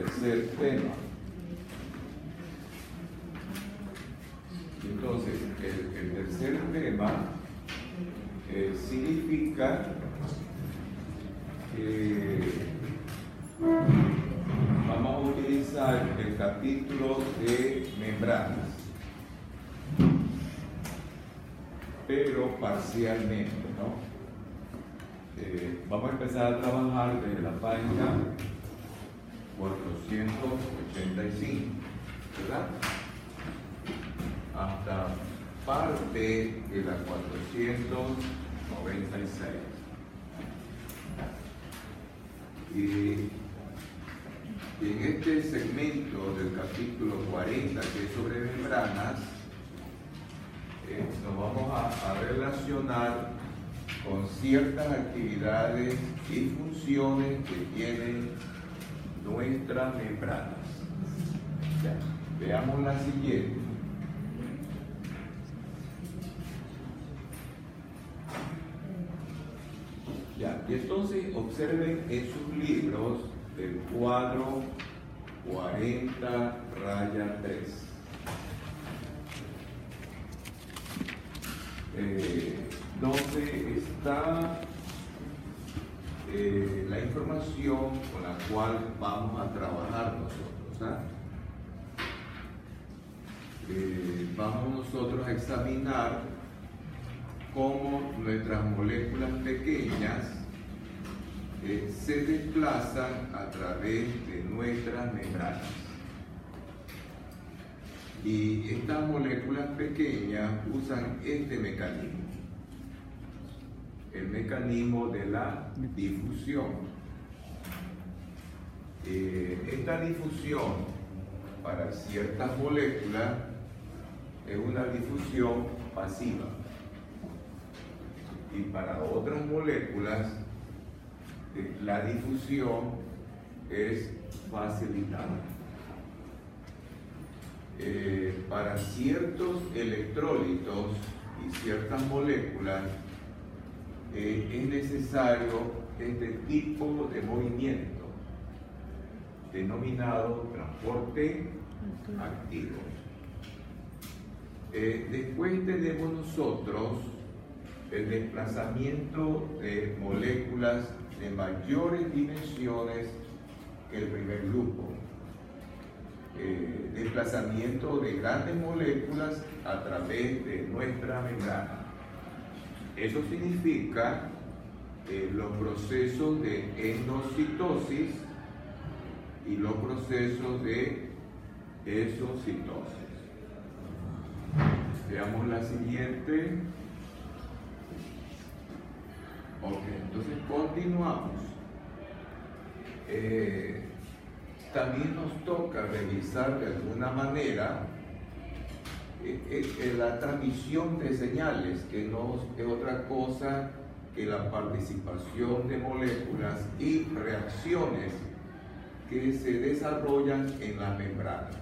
tercer tema. Entonces, el tercer tema significa que vamos a utilizar el capítulo de membranas, pero parcialmente, ¿no? Vamos a empezar a trabajar desde la página 485, ¿verdad? Hasta parte de la 496. Y en este segmento del capítulo 40, que es sobre membranas, nos vamos a relacionar con ciertas actividades y funciones que tienen nuestras membranas. Ya, veamos la siguiente. Ya, y entonces observen en sus libros el cuadro 40-3. Donde está la información con la cual vamos a trabajar nosotros. Vamos nosotros a examinar cómo nuestras moléculas pequeñas se desplazan a través de nuestras membranas. Y estas moléculas pequeñas usan este mecanismo, el mecanismo de la difusión. Esta difusión para ciertas moléculas es una difusión pasiva y para otras moléculas la difusión es facilitada. Para ciertos electrolitos y ciertas moléculas es necesario este tipo de movimiento denominado transporte activo. Después tenemos nosotros el desplazamiento de moléculas de mayores dimensiones que el primer grupo. Desplazamiento de grandes moléculas a través de nuestra membrana. Eso significa los procesos de endocitosis y los procesos de exocitosis. Veamos la siguiente. Ok, entonces continuamos. También nos toca revisar de alguna manera la transmisión de señales, que no es otra cosa que la participación de moléculas y reacciones que se desarrollan en las membranas.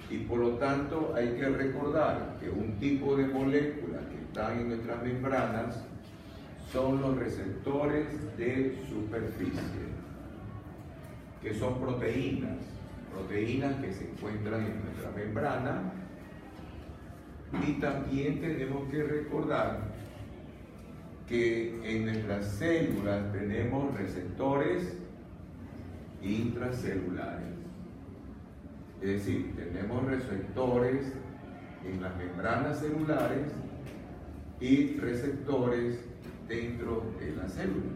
Y por lo tanto hay que recordar que un tipo de moléculas que están en nuestras membranas son los receptores de superficie, que son proteínas que se encuentran en nuestra membrana. Y también tenemos que recordar que en nuestras células tenemos receptores intracelulares. Es decir, tenemos receptores en las membranas celulares y receptores dentro de las células.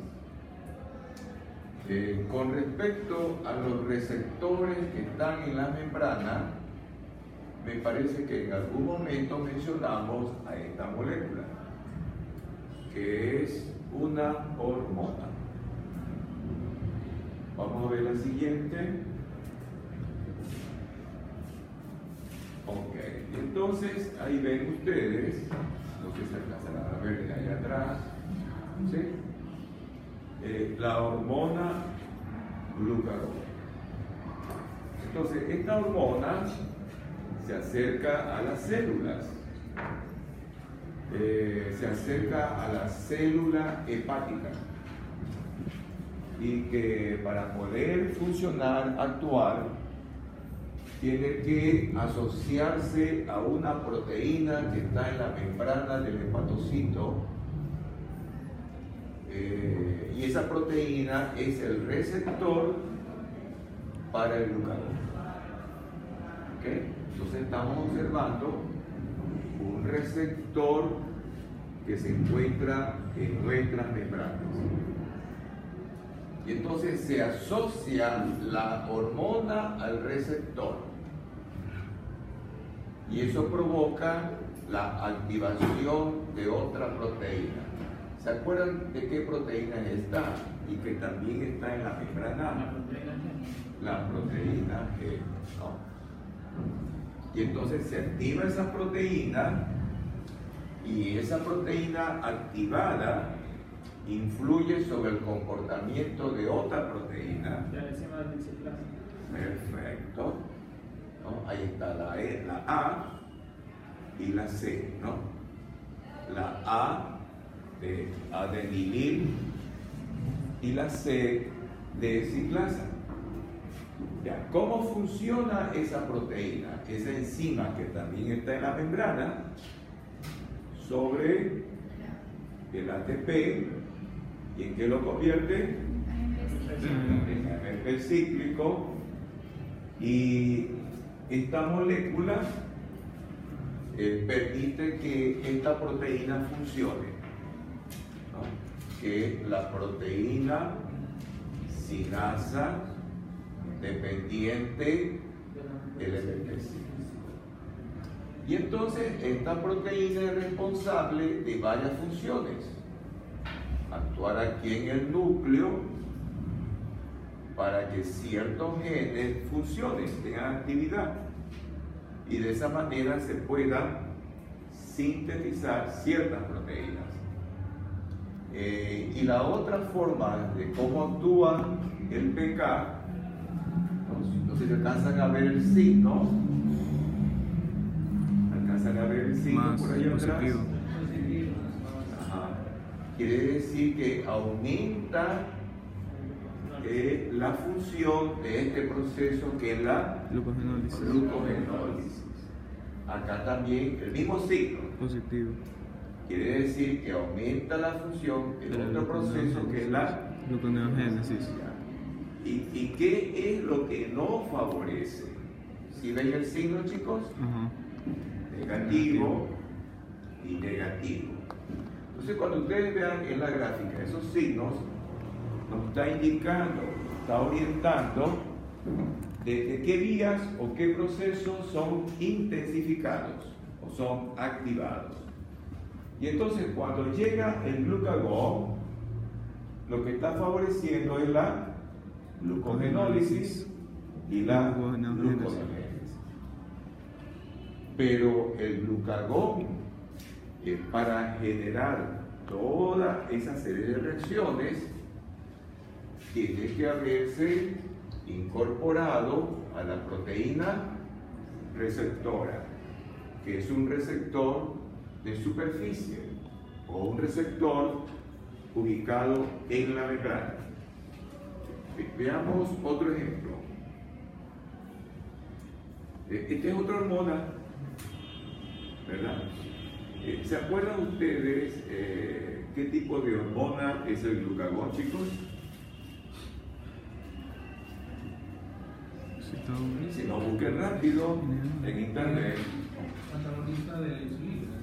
Con respecto a los receptores que están en la membrana, me parece que en algún momento mencionamos a esta molécula, que es una hormona. Vamos a ver la siguiente. Ok, entonces ahí ven ustedes, no sé si alcanzarán a ver de allá atrás, ¿sí? La hormona glucagón. Entonces, esta hormona se acerca a las células, se acerca a la célula hepática y que para poder funcionar, actuar, tiene que asociarse a una proteína que está en la membrana del hepatocito, y esa proteína es el receptor para el glucagón. ¿Okay? Entonces estamos observando un receptor que se encuentra en nuestras membranas. Y entonces se asocia la hormona al receptor. Y eso provoca la activación de otra proteína. ¿Se acuerdan de qué proteína es esta? Y que también está en la membrana. La proteína G, ¿no? Y entonces se activa esa proteína, y esa proteína activada influye sobre el comportamiento de otra proteína. Perfecto, ¿no? Ahí está la E, la A y la C, ¿no? La A de adenilil y la C de ciclasa. Ya, ¿cómo funciona esa proteína? Esa enzima que también está en la membrana sobre el ATP, ¿y en qué lo convierte? En AMP cíclico. Y esta molécula permite que esta proteína funcione, ¿no? Que es la proteína sinasa dependiente del AMP cíclico. Y entonces esta proteína es responsable de varias funciones. Actuar aquí en el núcleo para que ciertos genes funcionen, tengan actividad, y de esa manera se puedan sintetizar ciertas proteínas. Y la otra forma de cómo actúa el pK, no sé si alcanzan a ver el signo. ¿Alcanzan a ver el signo por ahí atrás? Ajá. Quiere decir que aumenta la función de este proceso, que es la glucogenólisis. Acá también el mismo signo. Positivo. Quiere decir que aumenta la función de otro proceso, que es la gluconeogénesis. ¿Y qué es lo que no favorece? ¿Sí ven el signo, chicos? Negativo y negativo. Entonces, cuando ustedes vean en la gráfica esos signos, nos está indicando, está orientando de qué vías o qué procesos son intensificados o son activados. Y entonces, cuando llega el glucagón, lo que está favoreciendo es la glucogenólisis y la gluconeogénesis. Pero el glucagón, para generar toda esa serie de reacciones, tiene que haberse incorporado a la proteína receptora, que es un receptor de superficie o un receptor ubicado en la membrana. Veamos otro ejemplo. Esta es otra hormona, ¿verdad? ¿Se acuerdan ustedes qué tipo de hormona es el glucagón, chicos? Si no, busquen rápido en internet. Antagonista de la insulina.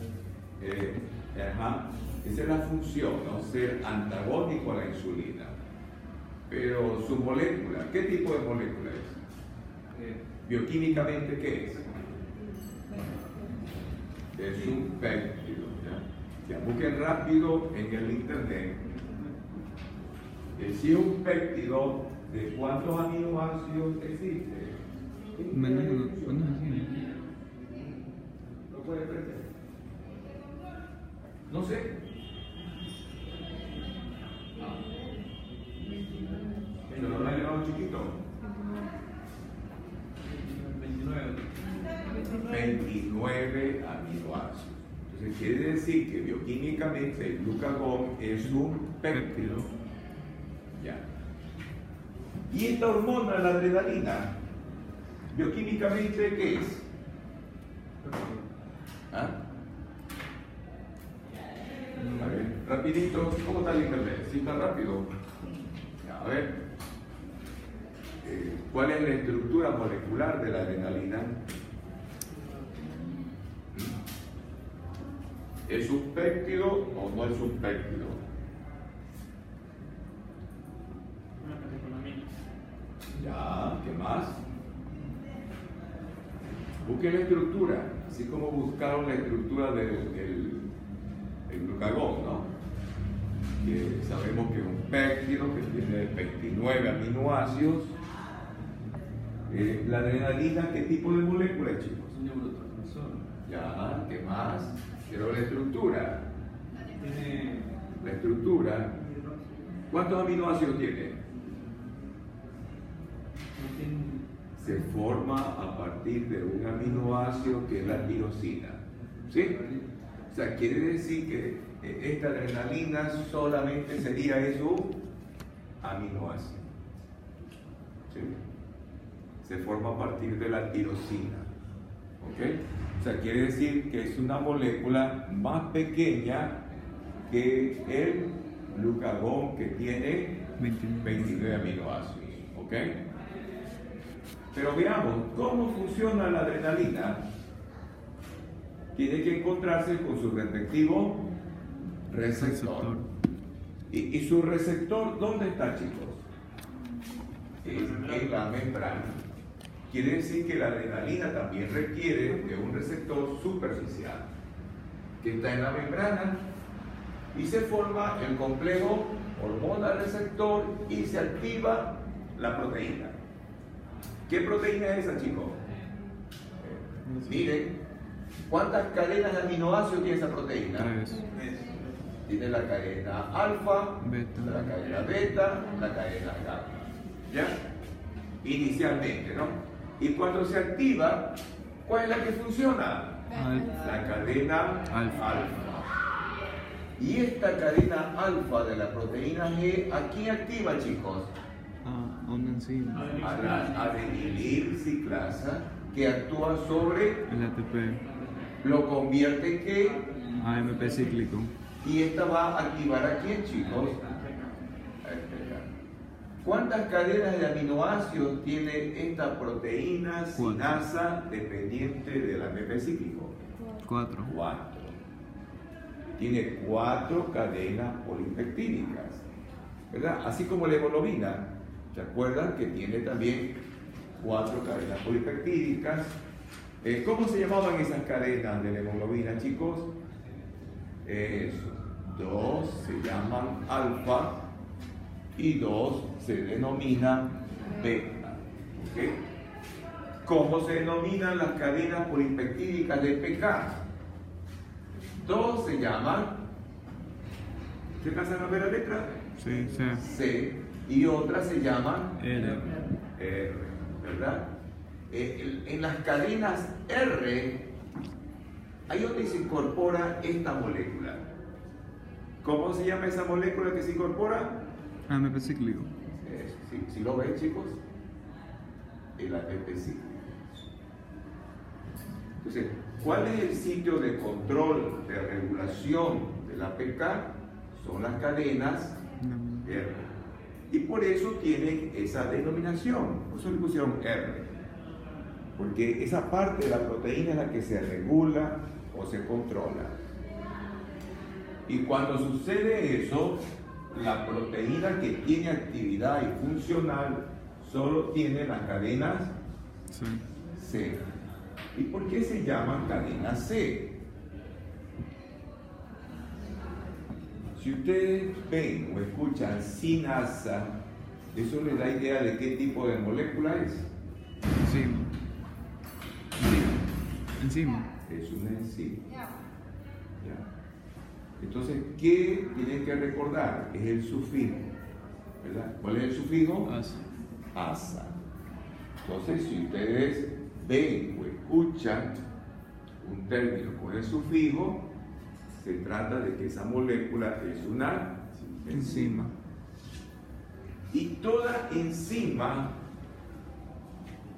Esa es la función, ¿no? Ser antagónico a la insulina. Pero su molécula, ¿qué tipo de molécula es? Bioquímicamente, ¿qué es? Es un péptido. Ya busquen rápido en el internet. Si es un péptido, ¿de cuántos aminoácidos existe? Menos ¿No puede prender? No sé. ¿Pero no ha llegado chiquito? 29 aminoácidos. Entonces quiere decir que bioquímicamente el glucagón es un péptido. Ya. Y esta hormona, la adrenalina, bioquímicamente, ¿qué es? ¿Ah? A ver, rapidito, ¿cómo está el internet? ¿Sí está rápido? A ver, ¿cuál es la estructura molecular de la adrenalina? ¿Es un péptido o no es un péptido? Ya, ¿qué más? Busquen la estructura, así como buscaron la estructura del glucagón, ¿no? Que sabemos que es un péptido que tiene 29 aminoácidos. La adrenalina, ¿qué tipo de molécula, chicos? Un neurotransmisor. Ya, ¿qué más? Quiero la estructura. Tiene. La estructura. ¿Cuántos aminoácidos tiene? No tiene. Se forma a partir de un aminoácido que es la tirosina. ¿Sí? O sea, quiere decir que esta adrenalina solamente sería eso, aminoácido. ¿Sí? Se forma a partir de la tirosina. ¿Ok? O sea, quiere decir que es una molécula más pequeña que el glucagón, que tiene 29 aminoácidos. ¿Ok? Pero veamos, ¿cómo funciona la adrenalina? Tiene que encontrarse con su respectivo receptor. ¿Y su receptor dónde está, chicos? En la membrana. Quiere decir que la adrenalina también requiere de un receptor superficial que está en la membrana y se forma el complejo hormona-receptor y se activa la proteína. ¿Qué proteína es esa, chicos? Miren, ¿cuántas cadenas de aminoácidos tiene esa proteína? 3. Tiene la cadena alfa, Beta. la cadena beta, la cadena gamma. ¿Ya? Inicialmente, ¿no? Y cuando se activa, ¿cuál es la que funciona? La cadena alfa. Y esta cadena alfa de la proteína G, ¿a quién activa, chicos? Una enzima. A la adenilil ciclasa, que actúa sobre, El ATP. lo convierte en qué, AMP cíclico. y esta va a activar a quién, chicos. ¿Cuántas cadenas de aminoácidos tiene esta proteína sinasa dependiente del AMP cíclico? 4. 4. Tiene 4 cadenas polipeptídicas, ¿verdad? Así como la hemoglobina. ¿Se acuerdan que tiene también 4 cadenas polipeptídicas? ¿Cómo se llamaban esas cadenas de la hemoglobina, chicos? Eso. 2 se llaman alfa y 2 se denomina beta. ¿Ok? ¿Cómo se denominan las cadenas polipeptídicas de PK? 2 se llaman, ¿se alcanzan a ver la letra? Sí, sí. C, y otras se llaman R. R, ¿verdad? En las cadenas R, ahí donde se incorpora esta molécula. ¿Cómo se llama esa molécula que se incorpora? AMP cíclico. Si lo ven, chicos, el ATP cíclico. Entonces, ¿cuál es el sitio de control, de regulación de la PK? Son las cadenas R. Y por eso tienen esa denominación. Por eso le pusieron R. Porque esa parte de la proteína es la que se regula o se controla. Y cuando sucede eso, la proteína que tiene actividad y funcional solo tiene las cadenas Sí. C. ¿Y por qué se llaman cadenas C? Si ustedes ven o escuchan sinasa, eso les da idea de qué tipo de molécula es. Enzima. Enzima. Es una enzima. ¿Ya? Entonces, ¿qué tienen que recordar? Es el sufijo, ¿verdad? ¿Cuál es el sufijo? Asa. Asa. Entonces, si ustedes ven o escuchan un término con el sufijo, se trata de que esa molécula es una enzima. Y toda enzima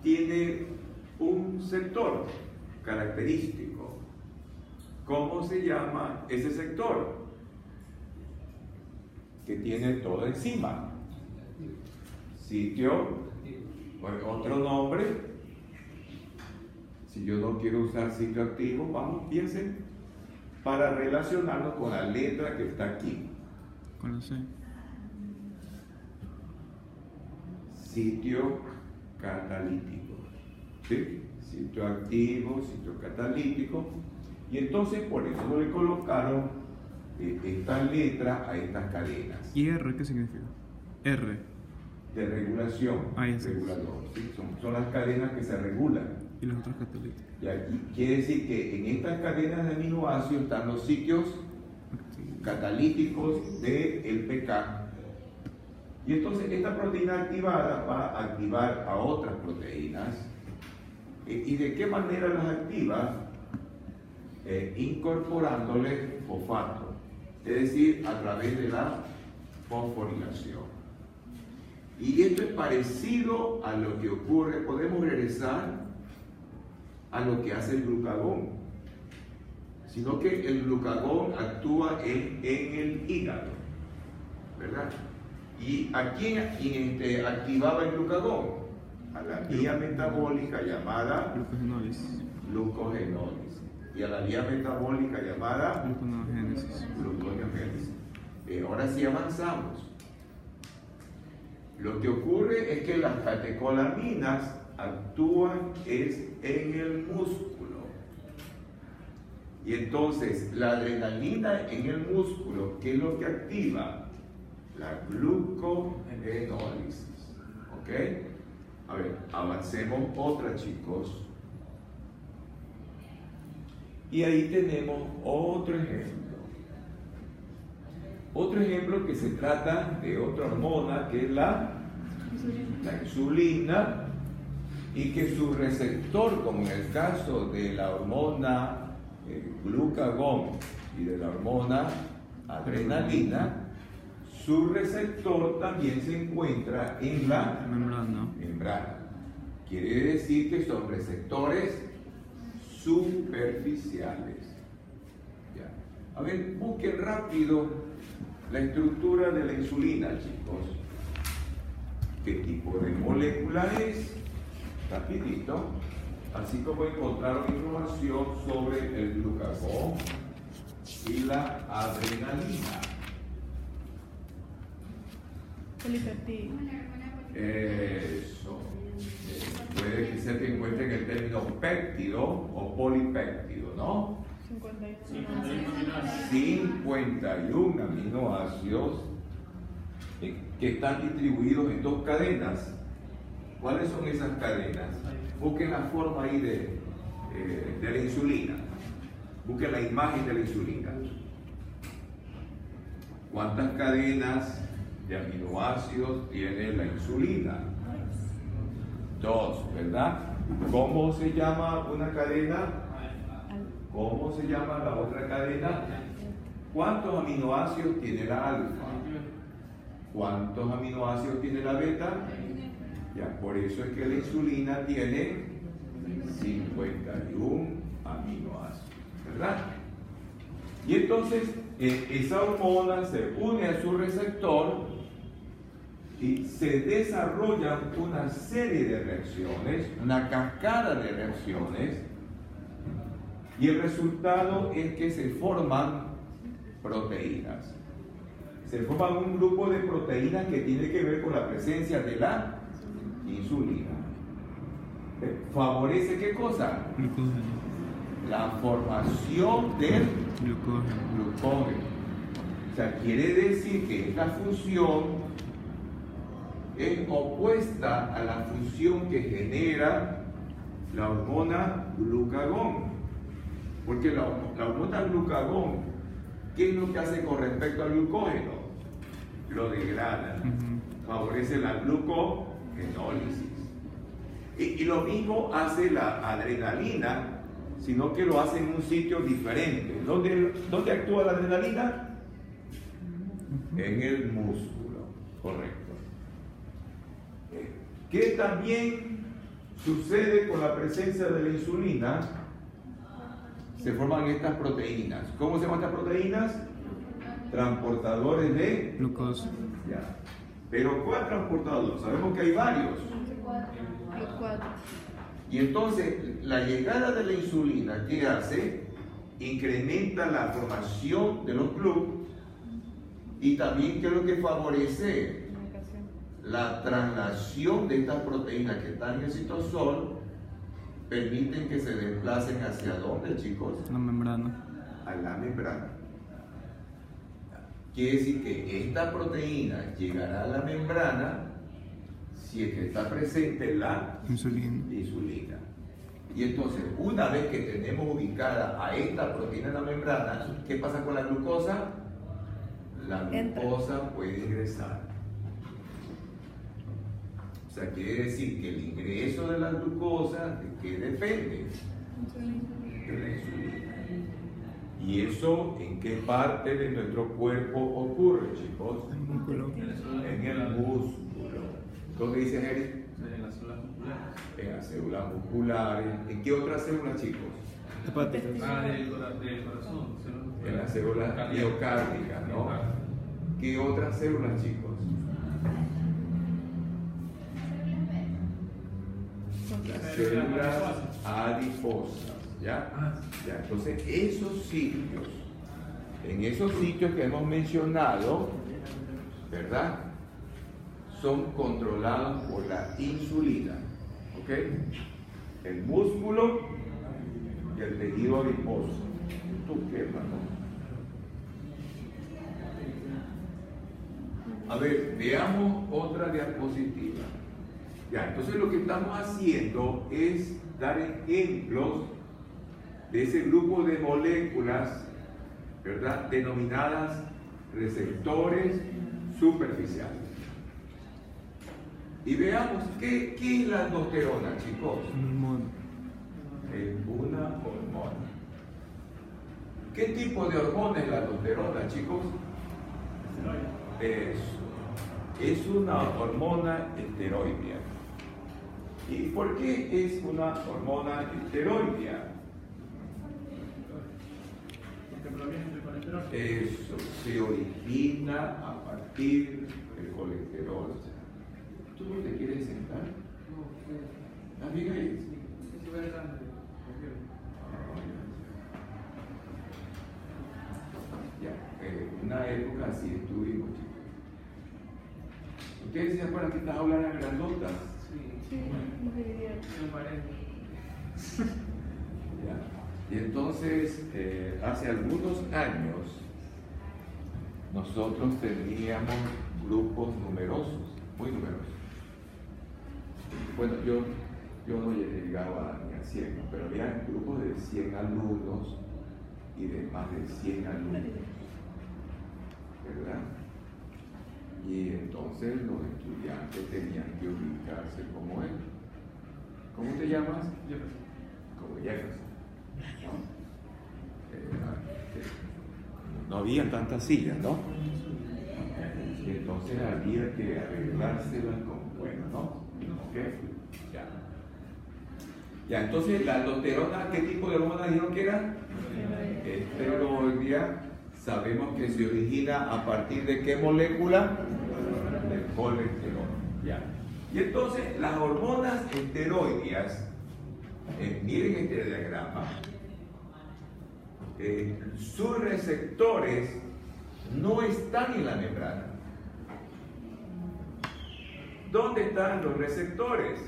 tiene un sector característico. ¿Cómo se llama ese sector? Que tiene toda enzima. Sitio, otro nombre. Si yo no quiero usar sitio activo, vamos, piensen, para relacionarnos con la letra que está aquí. Con la C. Sitio catalítico. ¿Sí? Sitio activo, sitio catalítico. Y entonces por eso no le colocaron esta letra a estas cadenas. ¿Y R qué significa? R. De regulación, Ahí está. regulador. ¿Sí? Son las cadenas que se regulan. Y los otros catalíticos. Y aquí quiere decir que en estas cadenas de aminoácidos están los sitios catalíticos del PK. Y entonces esta proteína activada va a activar a otras proteínas. ¿Y de qué manera las activa? Incorporándole fosfato, es decir, a través de la fosforilación. Y esto es parecido a lo que ocurre, podemos regresar a lo que hace el glucagón, sino que el glucagón actúa en el hígado, ¿verdad? ¿Y a quién activaba el glucagón? A la vía metabólica llamada Glucogenólisis. glucogenólisis y a la vía metabólica llamada Gluconeogénesis. gluconeogénesis. Ahora sí avanzamos. Lo que ocurre es que las catecolaminas actúan en el músculo. Y entonces la adrenalina en el músculo, ¿qué es lo que activa? La glucogenólisis. ¿Ok? A ver, avancemos otra, chicos. Y ahí tenemos otro ejemplo. Otro ejemplo que se trata de otra hormona que es la insulina, y que su receptor, como en el caso de la hormona glucagón y de la hormona adrenalina, su receptor también se encuentra en la membrana. Quiere decir que son receptores superficiales. Ya. A ver, busquen rápido la estructura de la insulina, chicos. ¿Qué tipo de molécula es? Rapidito. Así como encontraron información sobre el glucagón y la adrenalina. Polipeptídeo. Eso. Puede ser que encuentren el término péptido o polipéptido, ¿no? 51 aminoácidos que están distribuidos en dos cadenas. ¿Cuáles son esas cadenas? Busquen la forma ahí de la insulina. Busquen la imagen de la insulina. ¿Cuántas cadenas de aminoácidos tiene la insulina? 2, ¿verdad? ¿Cómo se llama una cadena? ¿Cómo se llama la otra cadena? ¿Cuántos aminoácidos tiene la alfa? ¿Cuántos aminoácidos tiene la beta? Ya, por eso es que la insulina tiene 51 aminoácidos, ¿verdad? Y entonces esa hormona se une a su receptor y se desarrollan una serie de reacciones, una cascada de reacciones, y el resultado es que se forman proteínas. Se forman un grupo de proteínas que tiene que ver con la presencia de la insulina. ¿Favorece qué cosa? Glucógeno. La formación del glucógeno. O sea, quiere decir que esta función es opuesta a la función que genera la hormona glucagón. Porque la hormona glucagón, ¿qué es lo que hace con respecto al glucógeno? Lo degrada, favorece la glucogenólisis. Y lo mismo hace la adrenalina, sino que lo hace en un sitio diferente. ¿Dónde actúa la adrenalina? En el músculo, correcto. ¿Qué también sucede con la presencia de la insulina? Se forman estas proteínas. ¿Cómo se llaman estas proteínas? Transportadores de Glucosa. ya. Pero ¿cuál transportador? Sabemos que hay varios. Los 4. Y entonces la llegada de la insulina, ¿qué hace? Incrementa la formación de los clubes y también ¿qué es lo que favorece? La traslación de estas proteínas que están en el citosol permiten que se desplacen hacia dónde, chicos? La membrana. A la membrana. Quiere decir que esta proteína llegará a la membrana si es que está presente la insulina. Y entonces, una vez que tenemos ubicada a esta proteína en la membrana, ¿qué pasa con la glucosa? La glucosa puede ingresar. O sea, quiere decir que el ingreso de la glucosa, ¿de qué depende? De la insulina. ¿Y eso en qué parte de nuestro cuerpo ocurre, chicos? El músculo. En el músculo. ¿Dónde dice Eric? En las células musculares. En las células musculares. ¿En qué otras células, chicos? Hepáticas. Del corazón. En las células miocárdicas, ¿no? ¿Qué otras células, chicos? Las células adiposas, ¿ya? Ya, entonces esos sitios, en esos sitios que hemos mencionado, ¿verdad? Son controlados por la insulina, ¿ok? El músculo y el tejido adiposo. ¿Tú qué, hermano? A ver, veamos otra diapositiva. Ya, entonces lo que estamos haciendo es dar ejemplos de ese grupo de moléculas, ¿verdad? Denominadas receptores superficiales. Y veamos, ¿qué es la aldosterona, chicos? Un hormona. Es una hormona. ¿Qué tipo de hormona es la aldosterona, chicos? Es una hormona esteroidea. ¿Y por qué es una hormona esteroidea? Eso se origina a partir del colesterol. ¿Tú no te quieres sentar? ¿Estás bien ahí? Ya, una época así estuvimos, chicos. ¿Ustedes se acuerdan que estas aulas eran grandotas? Sí, nos dividieron. Ya. Y entonces, hace algunos años, nosotros teníamos grupos numerosos, muy numerosos. Bueno, yo no llegaba ni a 100, ¿no? Pero había grupos de 100 alumnos y de más de 100 alumnos, ¿verdad? Y entonces los estudiantes tenían que ubicarse como él. ¿Cómo te llamas? Como Jefferson. No había tantas sillas, ¿no? Y entonces había que arreglárselas con bueno, ¿no? ¿Ok? Ya. Ya, entonces la aldosterona, ¿qué tipo de hormona dijeron que era? Esteroidea. Sabemos que se origina a partir de qué molécula? Del colesterol. Ya. Y entonces las hormonas esteroideas, miren este diagrama, sus receptores no están en la membrana. ¿Dónde están los receptores?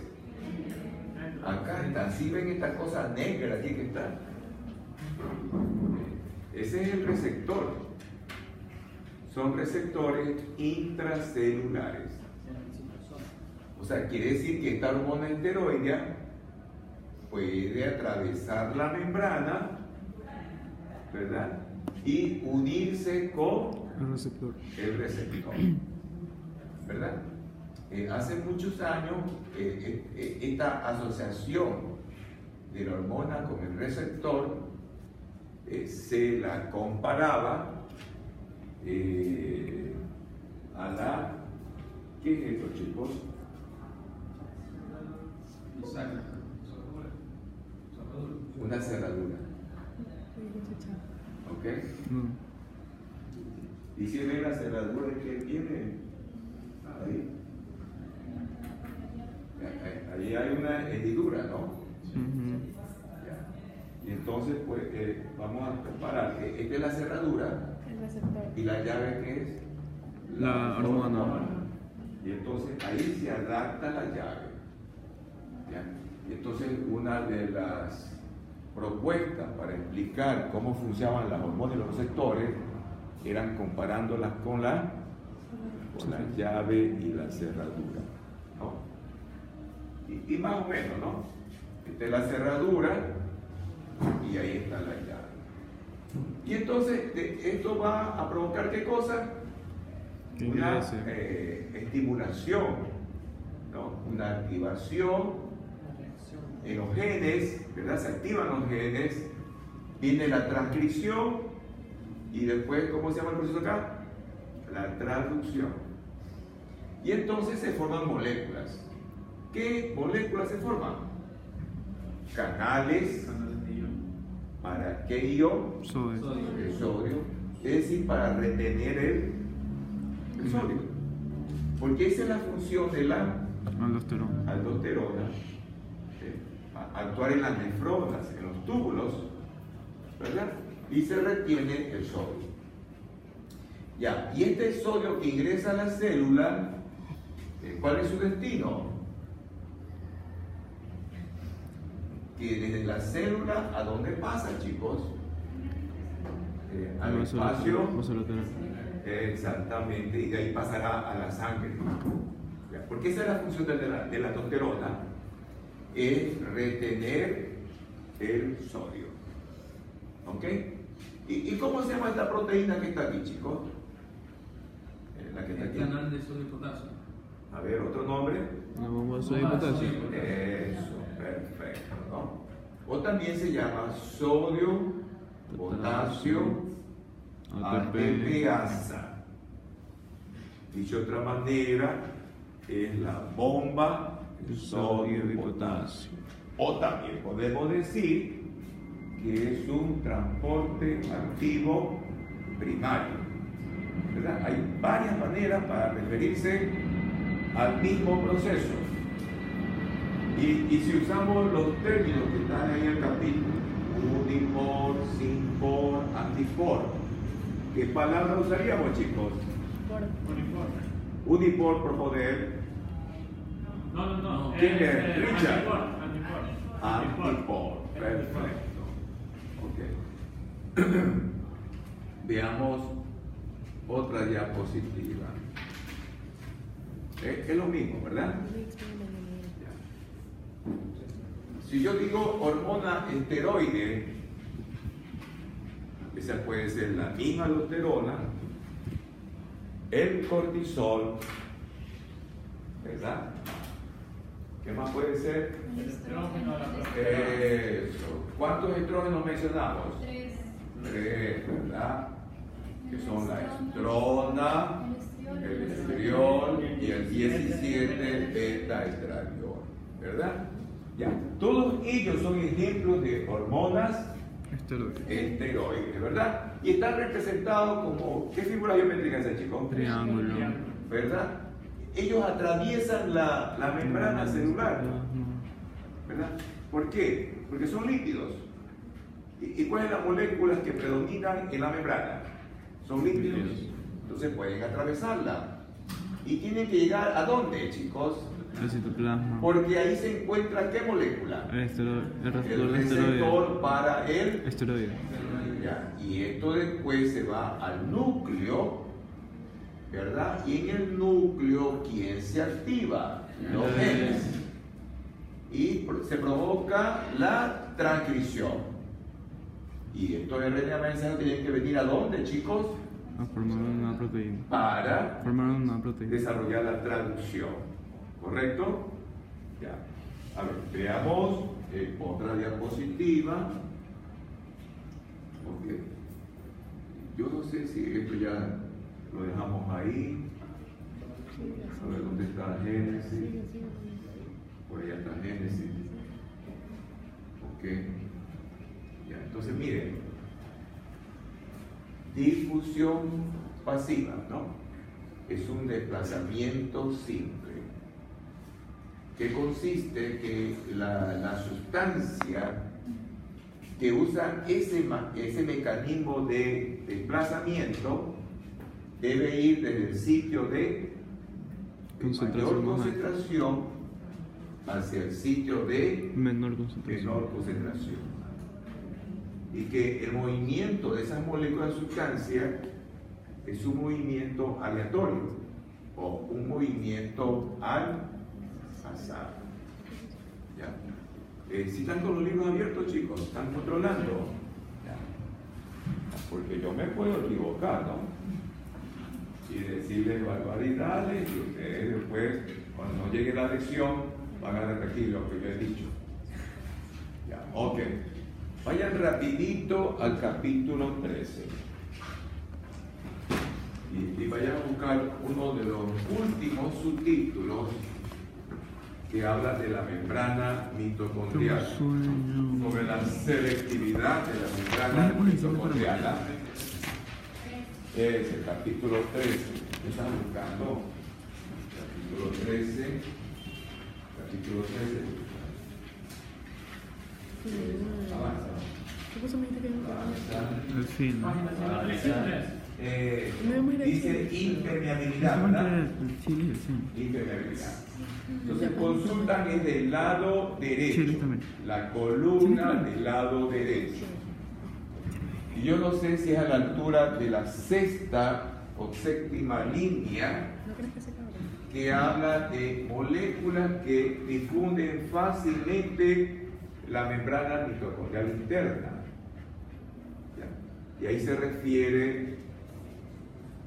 Acá están. ¿Sí ven esta cosa negra aquí que está? Ese es el receptor. Son receptores intracelulares. O sea, quiere decir que esta hormona esteroidea puede atravesar la membrana, ¿verdad? Y unirse con El receptor. el receptor, ¿verdad? Hace muchos años esta asociación de la hormona con el receptor se la comparaba a la... ¿Qué es esto, chicos? Exacto. Una cerradura. ¿Ok? No. ¿Y si ven la cerradura que tiene? Ahí. Ahí hay una hendidura, ¿no? Ujú. Ya. Y entonces, pues, vamos a comparar que esta es la cerradura El receptor. y la llave que es La hormona. Y entonces ahí se adapta la llave. ¿Ya? Y entonces una de las propuestas para explicar cómo funcionaban las hormonas y los receptores eran comparándolas con la llave y la cerradura, ¿no? Y más o menos, ¿no? Esta es la cerradura y ahí está la llave. Y entonces esto va a provocar ¿qué cosa? ¿Qué Una ingrese? estimulación, ¿no? Una activación en los genes, ¿verdad? Se activan los genes, viene la transcripción y después, ¿cómo se llama el proceso acá? La traducción. Y entonces se forman moléculas. ¿Qué moléculas se forman? Canales. ¿Para qué ion? Sodio. El sodio. Es decir, para retener el sodio. Porque esa es la función de la Aldosterona. aldosterona, actuar en las nefronas, en los túbulos, ¿verdad? Y se retiene el sodio. Ya, y este sodio que ingresa a la célula, ¿cuál es su destino? Que desde la célula, ¿a dónde pasa, chicos? Al espacio. Vasolateral. Exactamente, y de ahí pasará a la sangre. Porque esa es la función de la aldosterona, es retener el sodio. ¿Ok? ¿Y cómo se llama esta proteína que está aquí, chicos? La que está El aquí. canal de sodio y potasio. A ver, otro nombre. La bomba de sodio y potasio. Eso, perfecto, ¿no? O también se llama sodio, potasio, ATPasa. Dicho de otra manera, es la bomba de sodio y potasio. O también podemos decir que es un transporte activo primario, ¿verdad? Hay varias maneras para referirse al mismo proceso. Y si usamos los términos que están ahí en el capítulo, unipor, sinpor, antipor, ¿qué palabra usaríamos, chicos? Uniforme. Unipor, proponer, No. ¿Quién es? Richard. Antipor. antipor. Perfecto. Ok. Veamos otra diapositiva. Es lo mismo, ¿verdad? Si yo digo hormona esteroide, esa puede ser la misma aldosterona, el cortisol, ¿verdad? ¿Qué más puede ser? Eso. ¿Cuántos estrógenos mencionamos? 3, ¿verdad? Que son la estrona, el estriol y el 17 beta-estradiol, ¿verdad? Ya, todos ellos son ejemplos de hormonas esteroides, ¿verdad? Y están representados como, ¿qué figura geométrica es esa, chicos? Triángulo. ¿Verdad? Ellos atraviesan la membrana celular, ¿verdad? ¿Por qué? Porque son lípidos. ¿Y cuáles son las moléculas que predominan en la membrana? Son lípidos. Entonces pueden atravesarla. ¿Y tienen que llegar a dónde, chicos? El citoplasma. Porque ahí se encuentra ¿qué molécula? El El receptor receptor para el... esteroide. Ya, y esto después se va al núcleo, ¿verdad? Y en el núcleo, ¿quién se activa? Los genes. Y se provoca la transcripción. Y estos RNA mensajeros tienen que venir a dónde, chicos? A formar una proteína. Para Formar una proteína. desarrollar la traducción. ¿Correcto? Ya. A ver, veamos otra diapositiva. Ok. Yo no sé si esto ya lo dejamos ahí. A ver dónde está Génesis. Por allá está Génesis. Ok. Ya, entonces miren, difusión pasiva, ¿no? Es un desplazamiento simple, que consiste que la sustancia que usa ese mecanismo de desplazamiento debe ir desde el sitio de mayor concentración hacia el sitio de menor concentración. Y que el movimiento de esas moléculas de sustancia es un movimiento aleatorio o un movimiento al azar. ¿Ya? Si están con los libros abiertos, chicos, están controlando. ¿Ya? Porque yo me puedo equivocar, ¿no? Y decirles barbaridades y ustedes después, cuando no llegue la lección, van a repetir lo que yo he dicho. ¿Ya? Ok. Vayan rapidito al capítulo 13. Y vayan a buscar uno de los últimos subtítulos que habla de la membrana mitocondrial, sobre la selectividad de la membrana mitocondrial. Es el capítulo 13. ¿Qué están buscando? Capítulo 13. Capítulo 13. Avanza. ¿Qué cosa me dijiste que Avanza. Al fin. Dice impermeabilidad, ¿verdad? Impermeabilidad. Entonces consultan es del lado derecho, la columna del lado derecho. Y yo no sé si es a la altura de la sexta o séptima línea que habla de moléculas que difunden fácilmente la membrana mitocondrial interna. ¿Ya? Y ahí se refiere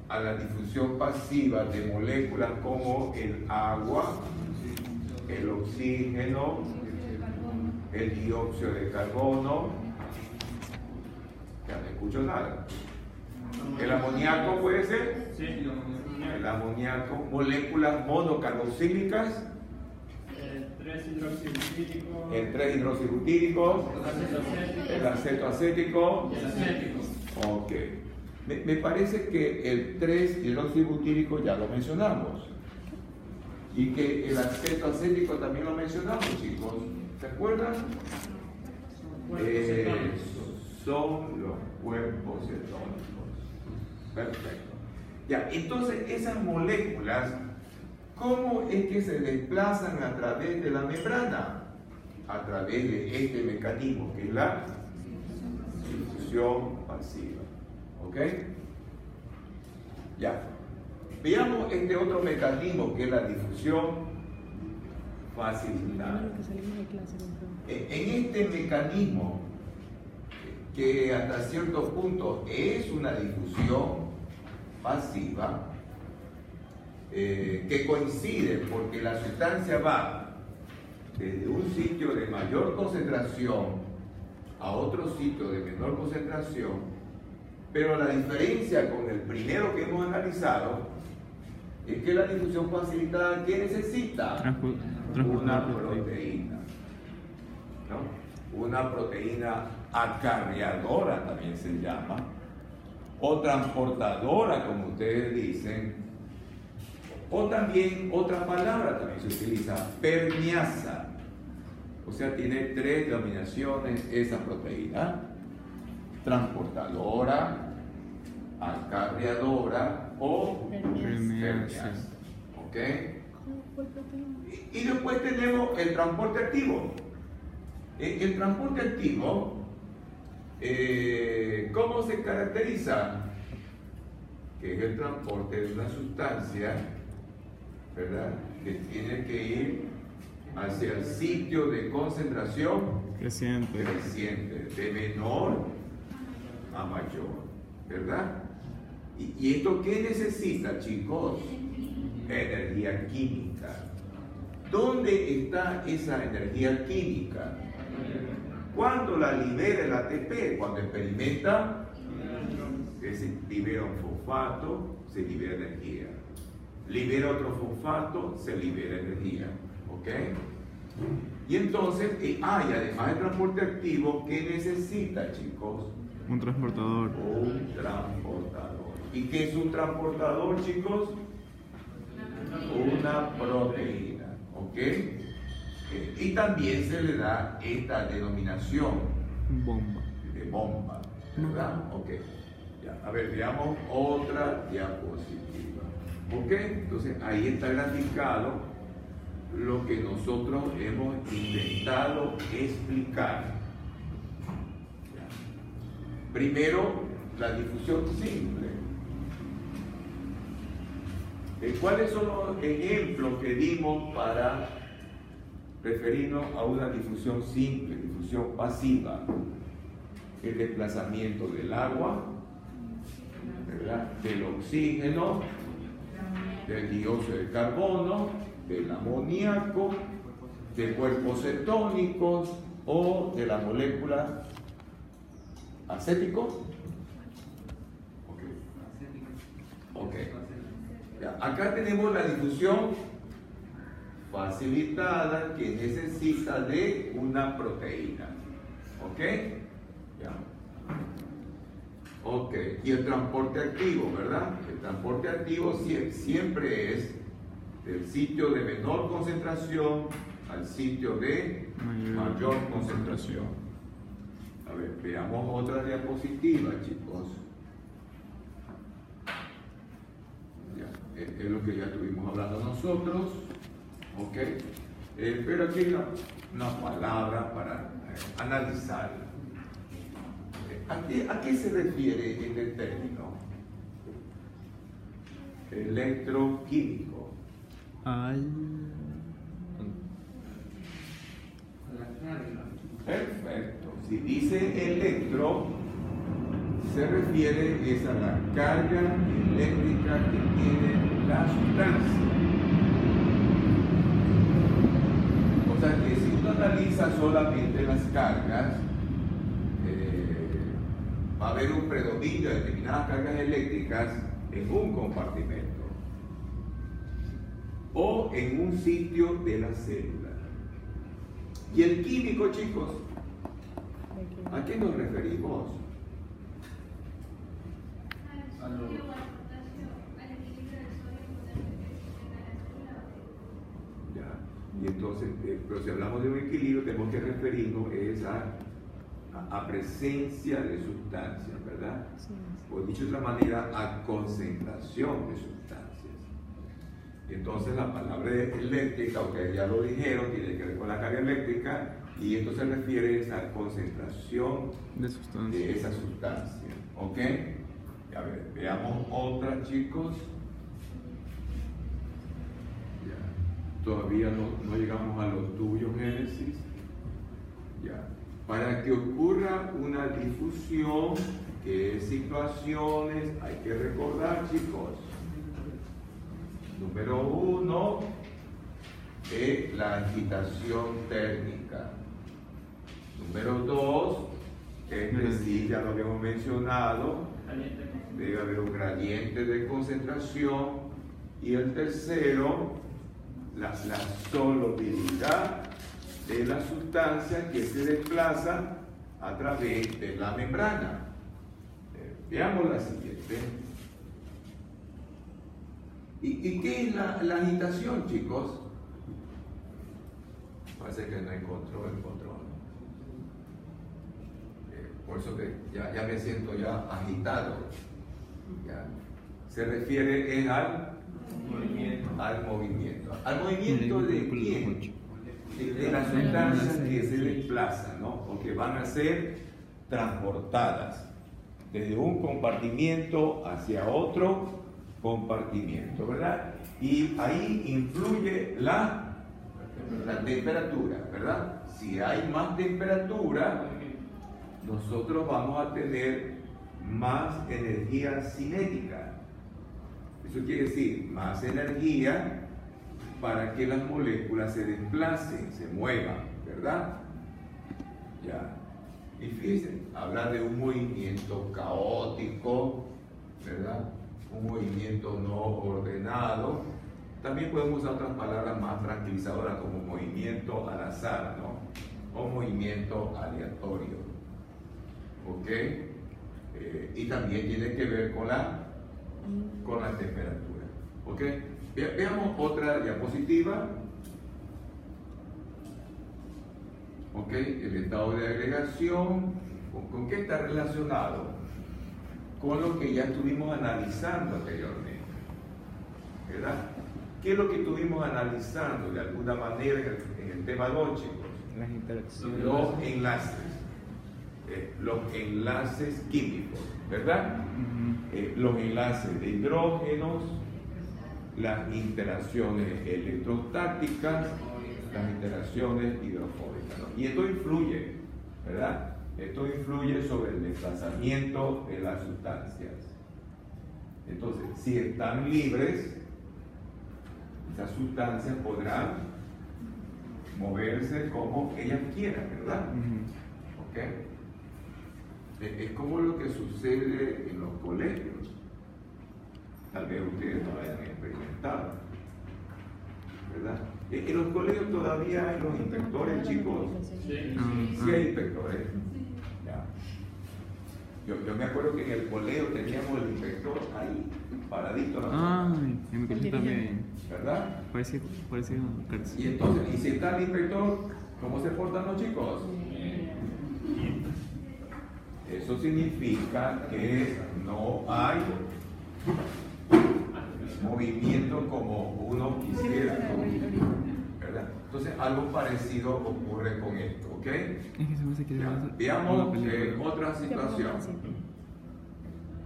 a la difusión pasiva de moléculas como el agua, el oxígeno, el dióxido de carbono. Ya no escucho nada. ¿El amoníaco puede ser? Sí, El amoníaco, moléculas monocarboxílicas, el 3-hidroxibutírico, el acetoacético. Ok. Me parece que el 3-hidroxibutírico ya lo mencionamos. Y que el acetoacético también lo mencionamos, chicos. ¿Se acuerdan? Son los cuerpos cetónicos. Perfecto. Ya, entonces esas moléculas, ¿cómo es que se desplazan a través de la membrana? A través de este mecanismo que es la difusión pasiva. ¿Ok? Ya. Veamos este otro mecanismo que es la difusión facilitada. En este mecanismo, que hasta cierto punto es una difusión pasiva, que coincide porque la sustancia va desde un sitio de mayor concentración a otro sitio de menor concentración, pero la diferencia con el primero que hemos analizado es que la difusión facilitada, ¿qué necesita? Una proteína, ¿no? Una proteína acarreadora también se llama, o transportadora, como ustedes dicen, o también otra palabra también se utiliza, permeasa. O sea, tiene tres denominaciones esa proteína: transportadora, acarreadora o permeasa. ¿Ok? Y después tenemos el transporte activo. El transporte activo, ¿cómo se caracteriza? Que es el transporte de una sustancia, ¿verdad?, que tiene que ir hacia el sitio de concentración creciente, de menor a mayor, ¿verdad? ¿Y esto qué necesita, chicos? Energía química. ¿Dónde está esa energía química? ¿Cuándo la libera el ATP? Cuando experimenta que se libera un fosfato, se libera energía. Libera otro fosfato, se libera energía. ¿Ok? Y entonces, además del transporte activo, ¿qué necesita, chicos? Un transportador. Un transportador. ¿Y qué es un transportador, chicos? Una proteína, ¿ok? Y también se le da esta denominación Bomba. de bomba, ¿verdad? Ok. Ya, a ver, veamos otra diapositiva. ¿Ok? Entonces ahí está graficado lo que nosotros hemos intentado explicar. Ya. Primero, la difusión simple. ¿Cuáles son los ejemplos que dimos para referirnos a una difusión simple, difusión pasiva? El desplazamiento del agua, ¿verdad? Del oxígeno, del dióxido de carbono, del amoníaco, de cuerpos cetónicos o de la molécula acético. Ok. Ya, acá tenemos la difusión facilitada que necesita de una proteína. ¿Ok? Ya. Ok. Y el transporte activo, ¿verdad? El transporte activo siempre es del sitio de menor concentración al sitio de mayor concentración. A ver, veamos otra diapositiva, chicos. Ya, es lo que ya estuvimos hablando nosotros. ¿Ok? Pero aquí hay una palabra para analizarla. ¿A qué se refiere este término? Electroquímico. Perfecto. Si dice electro, se refiere es a la carga eléctrica que tiene la sustancia. O sea que si uno analiza solamente las cargas, va a haber un predominio de determinadas cargas eléctricas en un compartimento o en un sitio de la célula. Y el químico, chicos, ¿a qué nos referimos? Ya. Y entonces, pero si hablamos de un equilibrio, tenemos que referirnos a presencia de sustancias, ¿verdad? Sí. O dicho de otra manera, a concentración de sustancias. Y entonces la palabra eléctrica, ustedes ya lo dijeron, tiene que ver con la carga eléctrica, y esto se refiere a esa concentración de esa sustancia. ¿Ok? A ver, veamos otra, chicos. Ya. Todavía no llegamos a los tubios Génesis. Ya. Para que ocurra una difusión, ¿qué situaciones hay que recordar, chicos? Número 1 es la agitación térmica. Número 2, es decir, ya lo habíamos mencionado, debe haber un gradiente de concentración. Y el tercero, la solubilidad de la sustancia que se desplaza a través de la membrana. Veamos la siguiente. ¿Y qué es la agitación, chicos? Parece que no encontró el control. Por eso que ya me siento ya agitado. Ya. Se refiere al movimiento. ¿Al movimiento de quién? De las sustancias que se desplazan, ¿no? Porque van a ser transportadas desde un compartimiento hacia otro compartimiento, ¿verdad? Y ahí influye la temperatura, ¿verdad? Si hay más temperatura, nosotros vamos a tener más energía cinética. Eso quiere decir más energía para que las moléculas se desplacen, se muevan, ¿verdad? Ya. Y fíjense, habla de un movimiento caótico, ¿verdad? Un movimiento no ordenado. También podemos usar otras palabras más tranquilizadoras como movimiento movimiento al azar, ¿no? O movimiento aleatorio. ¿Ok? Y también tiene que ver con la temperatura. ¿Ok? Veamos otra diapositiva. ¿Ok? El estado de agregación. ¿Con qué está relacionado? Con lo que ya estuvimos analizando anteriormente. ¿Verdad? ¿Qué es lo que estuvimos analizando de alguna manera en el tema 2, chicos? Las interacciones. Los enlaces químicos, ¿verdad? Los enlaces de hidrógenos, las interacciones electrostáticas, las interacciones hidrofóbicas, ¿no? Y esto influye, ¿verdad? Esto influye sobre el desplazamiento de las sustancias. Entonces, si están libres, esas sustancias podrán moverse como ellas quieran, ¿verdad? ¿Ok? Es como lo que sucede en los colegios. Tal vez ustedes no lo hayan experimentado, ¿verdad? En los colegios todavía hay los inspectores, chicos. Sí hay inspectores. Ya. Yo me acuerdo que en el colegio teníamos el inspector ahí, paradito. Ay, en mi colegio también. ¿Verdad? Parecido a cárcel. Y entonces, y si está el inspector, ¿cómo se portan los chicos? Eso significa que no hay movimiento como uno quisiera, ¿verdad? Entonces, algo parecido ocurre con esto, ¿ok? Es que se me hace que Veamos otra situación.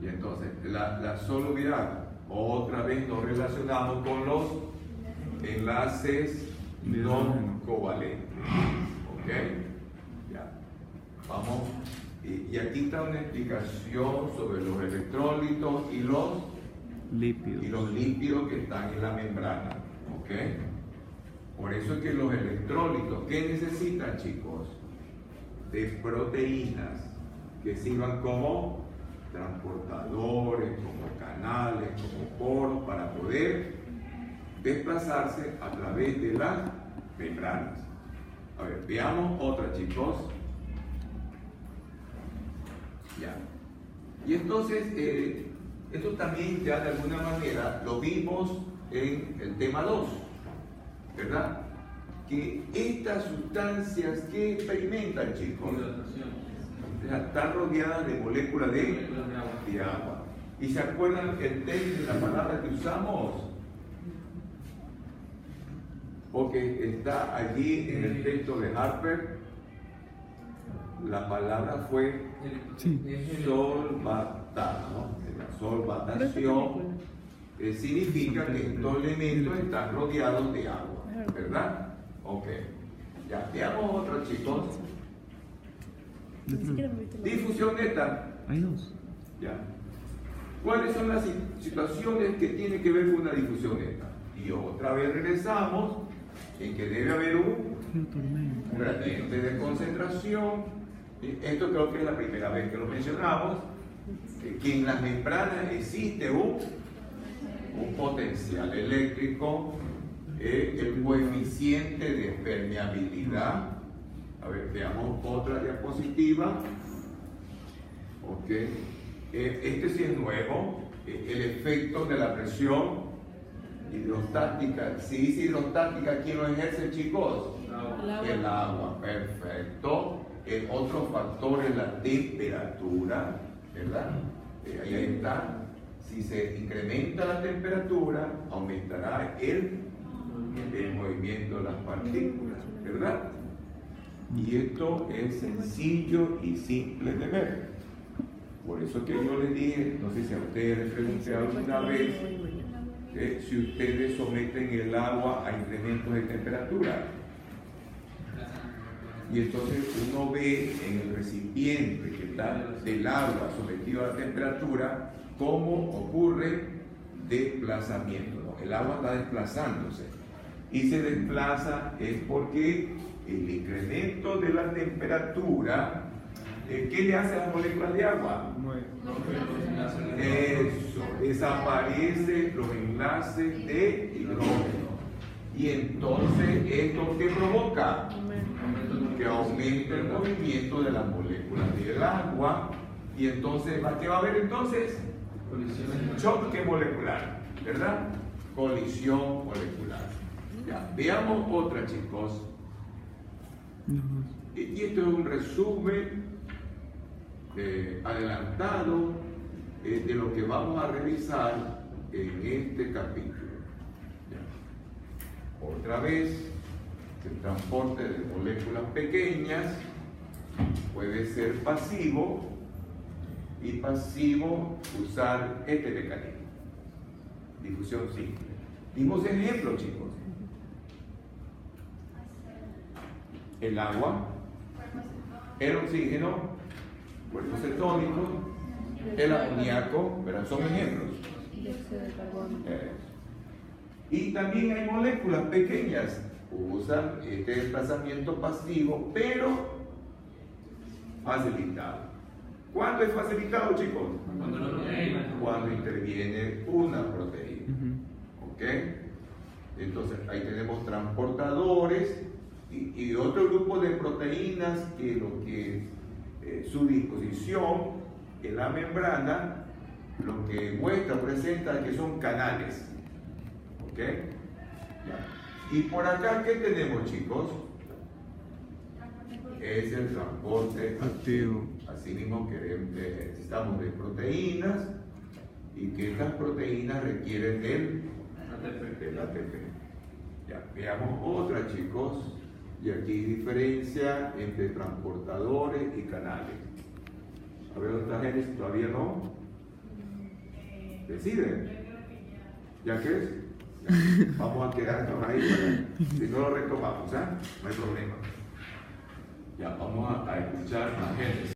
Y entonces, la solubilidad, otra vez nos relacionamos con los enlaces no covalentes, ¿ok? Ya. Vamos. Y aquí está una explicación sobre los electrolitos y los lípidos que están en la membrana, ¿ok? Por eso es que los electrolitos, ¿qué necesitan, chicos? De proteínas que sirvan como transportadores, como canales, como poros para poder desplazarse a través de las membranas. A ver, veamos otra, chicos. Ya. Y entonces, esto también ya de alguna manera lo vimos en el tema 2, ¿verdad? Que estas sustancias que experimentan, chicos, están rodeadas de moléculas de agua. ¿Y se acuerdan el término de la palabra que usamos? Porque está allí en el texto de Harper. La palabra fue solvatar, ¿no? La solvatación significa que estos elementos están rodeados de agua, ¿verdad? Ok. Ya, veamos otro, chicos. Difusión neta. Hay dos. Ya. ¿Cuáles son las situaciones que tienen que ver con una difusión neta? Y otra vez regresamos en que debe haber un gradiente de concentración. Esto creo que es la primera vez que lo mencionamos, que en las membranas existe un potencial eléctrico, el coeficiente de permeabilidad. A ver, veamos otra diapositiva. Ok. Este sí es nuevo, el efecto de la presión hidrostática. Si dice hidrostática, ¿quién lo ejerce, chicos? El agua, perfecto. El otro factor es la temperatura, ¿verdad? Ahí está. Si se incrementa la temperatura, aumentará el movimiento de las partículas, ¿verdad? Y esto es sencillo y simple de ver. Por eso que yo les dije, no sé si a ustedes les pregunté alguna vez, si ustedes someten el agua a incrementos de temperatura. Y entonces uno ve en el recipiente que está del agua sometido a la temperatura cómo ocurre desplazamiento, ¿no? El agua está desplazándose y se desplaza es porque el incremento de la temperatura, ¿qué le hace a las moléculas de agua? Eso, desaparecen los enlaces de hidrógeno. Y entonces, ¿esto qué provoca? Que aumente el movimiento de las moléculas del agua. Y entonces, ¿qué va a haber entonces? Choque molecular, ¿verdad? Colisión molecular. Ya, veamos otra, chicos. Y esto es un resumen adelantado de lo que vamos a revisar en este capítulo. Ya. Otra vez, el transporte de moléculas pequeñas puede ser pasivo, y pasivo usar este mecanismo, difusión simple. Dimos ejemplos, chicos. El agua, el oxígeno, cuerpos cetónicos, el amoníaco, ¿verdad? Son ejemplos. Dióxido de carbono. Y también hay moléculas pequeñas, usan este desplazamiento pasivo, pero facilitado. ¿Cuándo es facilitado, chicos? Cuando la proteína. Cuando interviene una proteína. ¿Ok? Entonces ahí tenemos transportadores y otro grupo de proteínas que lo que su disposición en la membrana lo que muestra, presenta que son canales. ¿Ok? Ya. Y por acá, ¿qué tenemos, chicos? Es el transporte activo. Asimismo, necesitamos de proteínas y que estas proteínas requieren del ATP. Ya, veamos otra, chicos. Y aquí hay diferencia entre transportadores y canales. A ver, ¿dónde está Génesis? ¿Todavía no? ¿Deciden? ¿Ya qué es? Ya. Vamos a quedarnos ahí si no lo retomamos, ¿eh? No hay problema. Ya, vamos a escuchar a Génesis.